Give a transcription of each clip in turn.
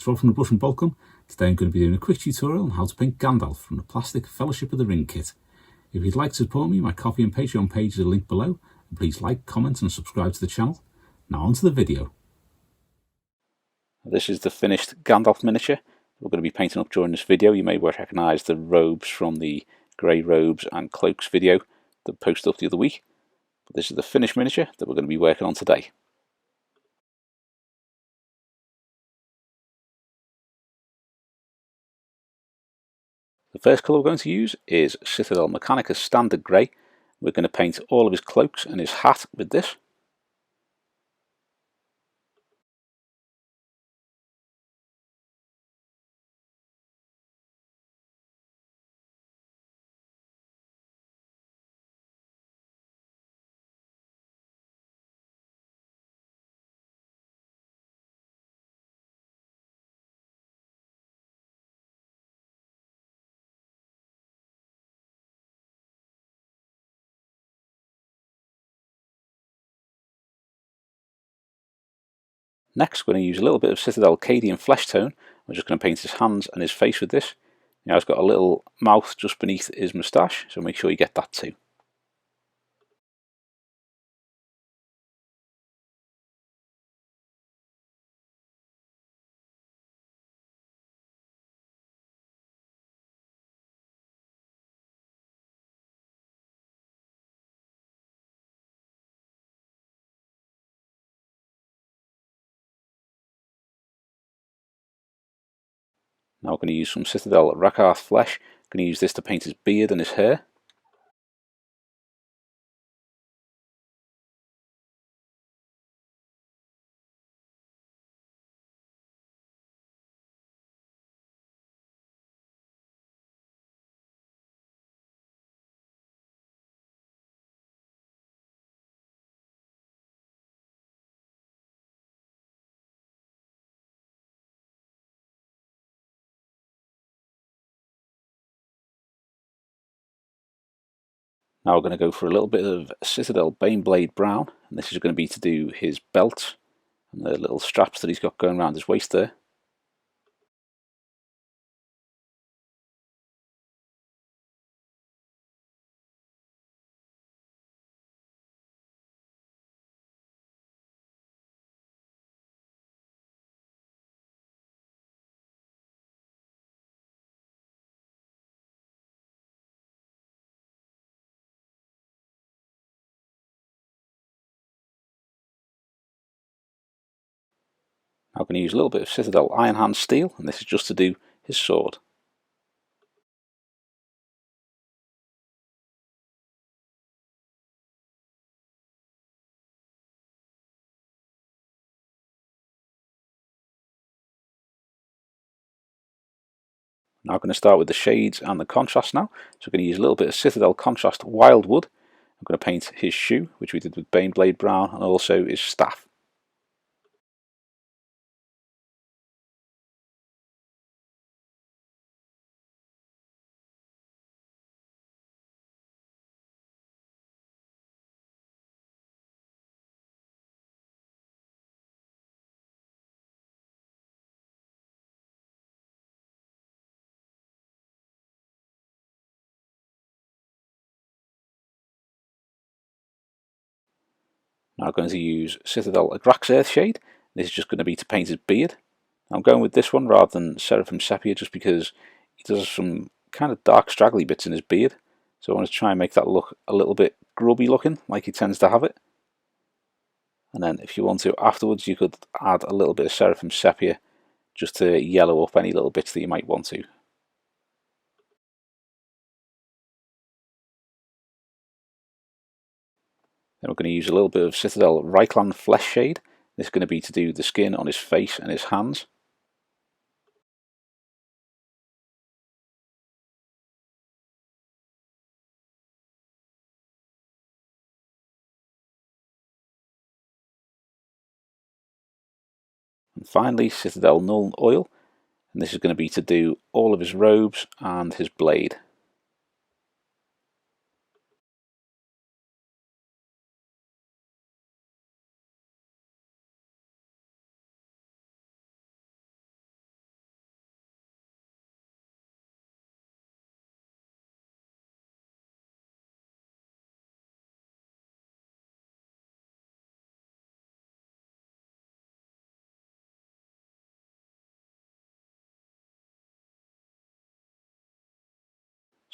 it's Rob from the Brush and Boltgun. Today I'm going to be doing a quick tutorial on how to paint Gandalf from the plastic Fellowship of the Ring kit. If you'd like to support me, my Ko-fi and Patreon page is linked below. And please like, comment and subscribe to the channel. Now on to the video. This is the finished Gandalf miniature we're going to be painting up during this video. You may well recognise the robes from the grey robes and cloaks video that posted up the other week. But this is the finished miniature that we're going to be working on today. The first colour we're going to use is Citadel Mechanicus Standard Grey. We're going to paint all of his cloaks and his hat with this. Next, we're going to use a little bit of Citadel Cadian Fleshtone. We're just going to paint his hands and his face with this. Now he's got a little mouth just beneath his moustache, so make sure you get that too. Now we're going to use some Citadel Rakarth flesh. I'm going to use this to paint his beard and his hair. Now we're going to go for a little bit of Citadel Baneblade brown, and this is going to be to do his belt and the little straps that he's got going around his waist there. Now I'm going to use a little bit of Citadel Iron Hand Steel, and this is just to do his sword. Now I'm going to start with the shades and the contrast now. So I'm going to use a little bit of Citadel Contrast Wyldwood. I'm going to paint his shoe, which we did with Baneblade brown, and also his staff. Now I'm going to use Citadel Agrax Earthshade. This is just going to be to paint his beard. I'm going with this one rather than Seraphim Sepia just because he does some kind of dark straggly bits in his beard. So I want to try and make that look a little bit grubby looking, like he tends to have it. And then if you want to afterwards, you could add a little bit of Seraphim Sepia just to yellow up any little bits that you might want to. Then we're going to use a little bit of Citadel Reikland Fleshshade. This is going to be to do the skin on his face and his hands. And finally, Citadel Nuln Oil. And this is going to be to do all of his robes and his blade.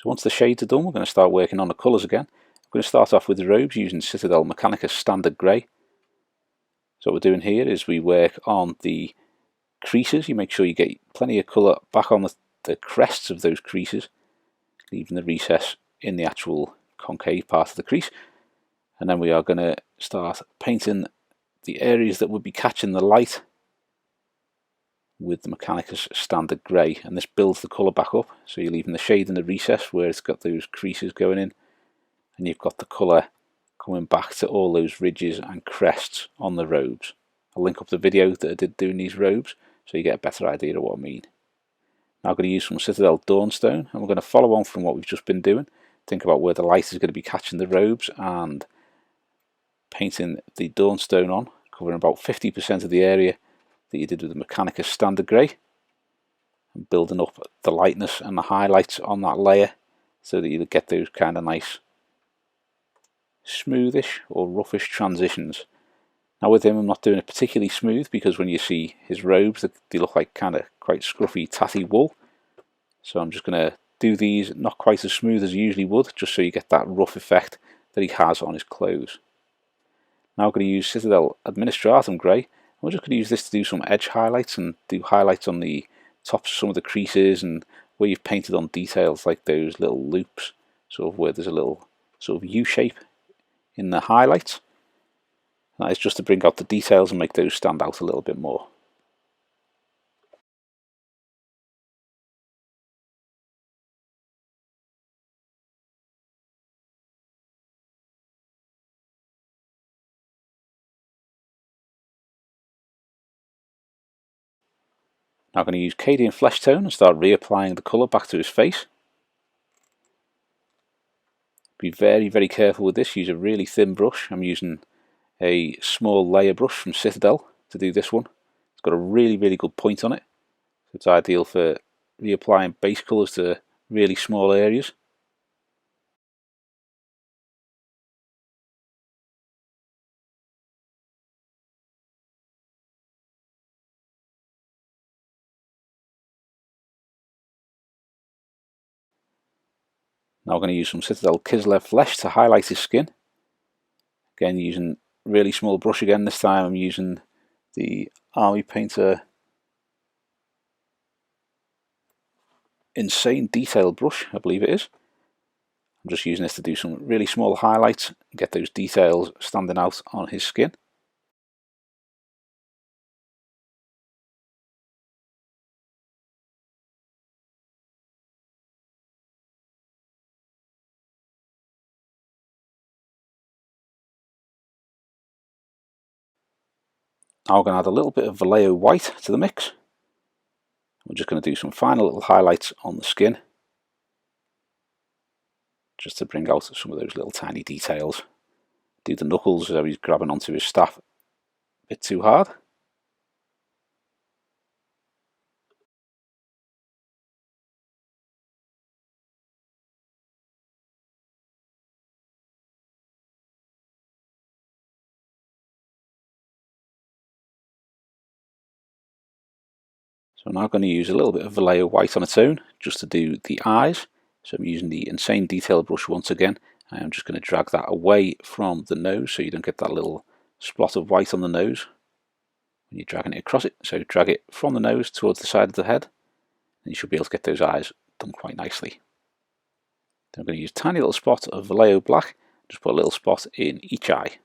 So once the shades are done, we're going to start working on the colours again. I'm going to start off with the robes using Citadel Mechanicus Standard Grey. So what we're doing here is we work on the creases. You make sure you get plenty of colour back on the crests of those creases, leaving the recess in the actual concave part of the crease. And then we are going to start painting the areas that would be catching the light with the Mechanicus Standard Grey, and this builds the colour back up. So you're leaving the shade in the recess where it's got those creases going in, and you've got the colour coming back to all those ridges and crests on the robes. I'll link up the video that I did doing these robes so you get a better idea of what I mean. Now I'm going to use some Citadel Dawnstone, and we're going to follow on from what we've just been doing. Think about where the light is going to be catching the robes and painting the Dawnstone on, covering about 50% of the area that you did with the Mechanicus Standard Grey, and building up the lightness and the highlights on that layer so that you get those kind of nice smoothish or roughish transitions. Now with him I'm not doing it particularly smooth, because when you see his robes they look like kind of quite scruffy tatty wool, so I'm just going to do these not quite as smooth as I usually would, just so you get that rough effect that he has on his clothes. Now I'm going to use Citadel Administratum Grey. We're just going to use this to do some edge highlights and do highlights on the tops of some of the creases and where you've painted on details like those little loops, sort of where there's a little sort of U shape in the highlights. That is just to bring out the details and make those stand out a little bit more. Now I'm going to use Cadian Fleshtone and start reapplying the colour back to his face. Be very careful with this, use a really thin brush. I'm using a small layer brush from Citadel to do this one. It's got a really good point on it, so it's ideal for reapplying base colours to really small areas. Now I'm going to use some Citadel Kislev flesh to highlight his skin. Again, using really small brush again. This time I'm using the Army Painter Insane Detail brush, I believe it is. I'm just using this to do some really small highlights, get those details standing out on his skin. Now we're going to add a little bit of Vallejo White to the mix. We're just going to do some final little highlights on the skin, just to bring out some of those little tiny details. Do the knuckles as he's grabbing onto his staff a bit too hard. So I'm now going to use a little bit of Vallejo White on its own, just to do the eyes. So I'm using the Insane Detail brush once again. I'm just going to drag that away from the nose so you don't get that little spot of white on the nose when you're dragging it across it. So drag it from the nose towards the side of the head, and you should be able to get those eyes done quite nicely. Then I'm going to use a tiny little spot of Vallejo Black, just put a little spot in each eye.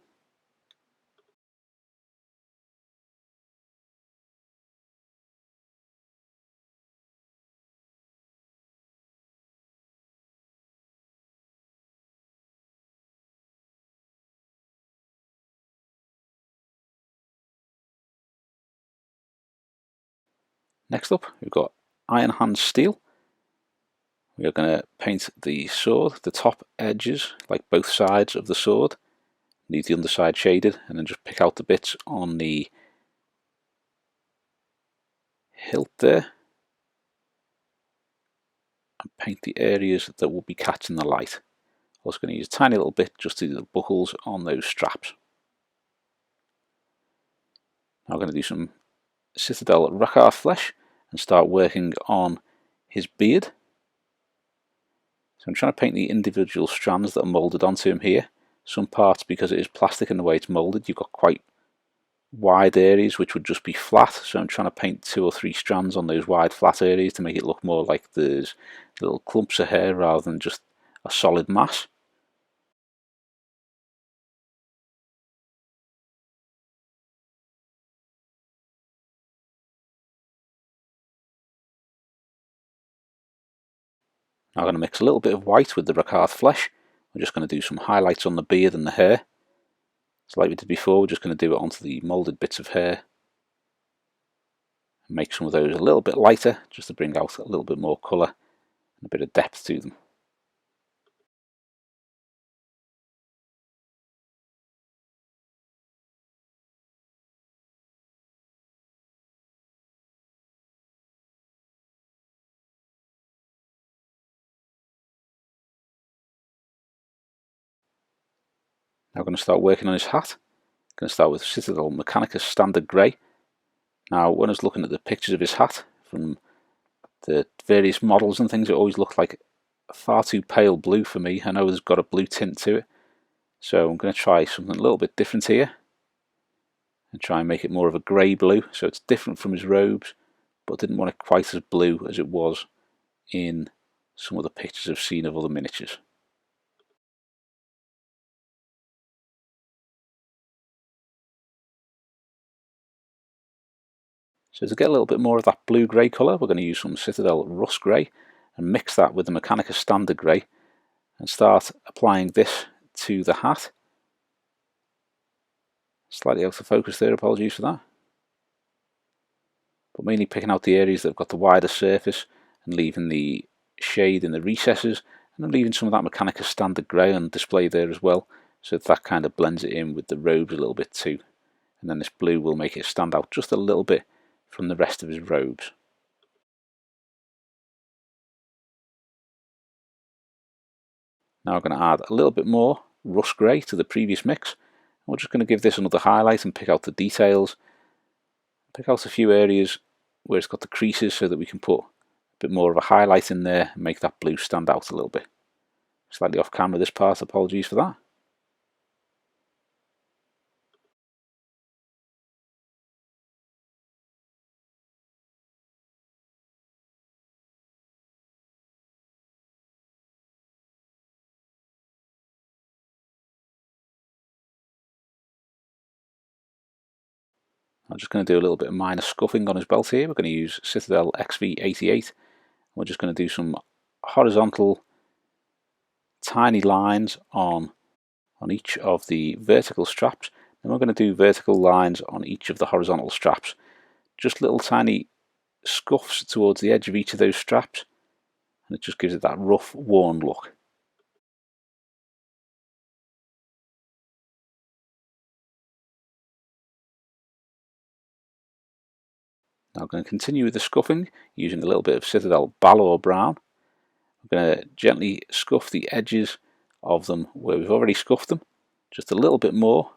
Next up, we've got Iron Hand Steel. We are going to paint the sword, the top edges, like both sides of the sword. Leave the underside shaded, and then just pick out the bits on the hilt there, and paint the areas that will be catching the light. Also going to use a tiny little bit just to do the buckles on those straps. Now I'm going to do some Citadel Rakarth flesh and start working on his beard. I'm trying to paint the individual strands that are moulded onto him here. Some parts, because it is plastic and the way it's moulded, you've got quite wide areas which would just be flat, so I'm trying to paint 2 or 3 strands on those wide flat areas to make it look more like there's little clumps of hair rather than just a solid mass. Now I'm going to mix a little bit of white with the Rakarth flesh. We're just going to do some highlights on the beard and the hair. So like we did before, we're just going to do it onto the moulded bits of hair. And make some of those a little bit lighter, just to bring out a little bit more colour and a bit of depth to them. Now we're going to start working on his hat. I'm going to start with Citadel Mechanicus Standard Grey. Now when I was looking at the pictures of his hat from the various models and things, it always looked like far too pale blue for me. I know there's got a blue tint to it, so I'm going to try something a little bit different here and try and make it more of a grey blue, so it's different from his robes, but didn't want it quite as blue as it was in some of the pictures I've seen of other miniatures. So to get a little bit more of that blue-grey colour, we're going to use some Citadel Rust Grey and mix that with the Mechanicus Standard Grey and start applying this to the hat. Slightly out of focus there, apologies for that. But mainly picking out the areas that have got the wider surface and leaving the shade in the recesses, and then leaving some of that Mechanicus Standard Grey on display there as well, so that kind of blends it in with the robes a little bit too. And then this blue will make it stand out just a little bit from the rest of his robes. Now I'm going to add a little bit more rust grey to the previous mix. We're just going to give this another highlight and pick out the details. Pick out a few areas where it's got the creases so that we can put a bit more of a highlight in there and make that blue stand out a little bit. Slightly off camera this part, apologies for that. I'm just going to do a little bit of minor scuffing on his belt here. We're going to use Citadel XV-88. We're just going to do some horizontal tiny lines on each of the vertical straps. Then we're going to do vertical lines on each of the horizontal straps. Just little tiny scuffs towards the edge of each of those straps, and it just gives it that rough, worn look. Now I'm going to continue with the scuffing using a little bit of Citadel Balor Brown. I'm going to gently scuff the edges of them where we've already scuffed them, just a little bit more,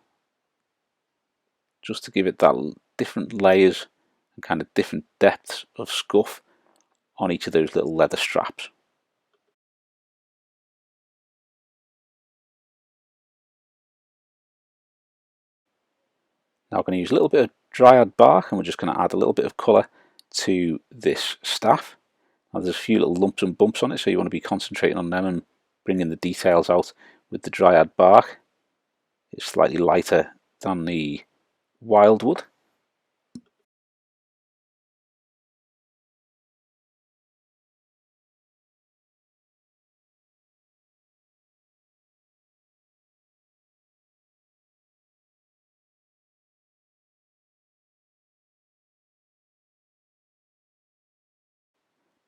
just to give it that different layers and kind of different depths of scuff on each of those little leather straps. Now I'm going to use a little bit of Dryad bark, and we're just going to add a little bit of colour to this staff. Now there's a few little lumps and bumps on it, so you want to be concentrating on them and bringing the details out with the Dryad bark. It's slightly lighter than the Wyldwood.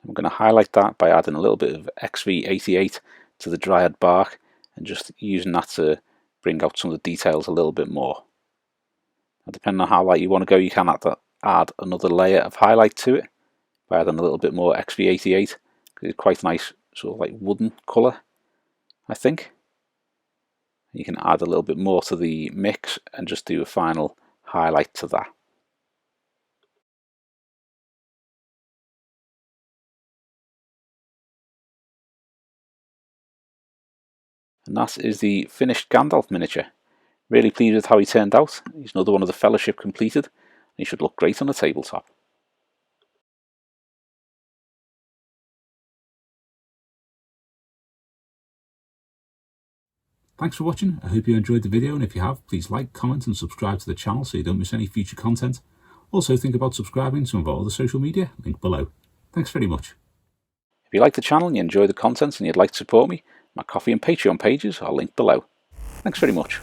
I'm going to highlight that by adding a little bit of XV-88 to the Dryad bark and just using that to bring out some of the details a little bit more. Now, depending on how light you want to go, you can add another layer of highlight to it by adding a little bit more XV-88, because it's quite a nice sort of like wooden colour, I think. You can add a little bit more to the mix and just do a final highlight to that. and that is the finished Gandalf miniature. Really pleased with how he turned out. He's another one of the Fellowship completed, and he should look great on the tabletop. Thanks for watching. I hope you enjoyed the video, and if you have, please like, comment and subscribe to the channel so you don't miss any future content. Also think about subscribing to some of our other social media, link below. Thanks very much. If you like the channel and you enjoy the content and you'd like to support me, my Ko-fi and Patreon pages are linked below. Thanks very much.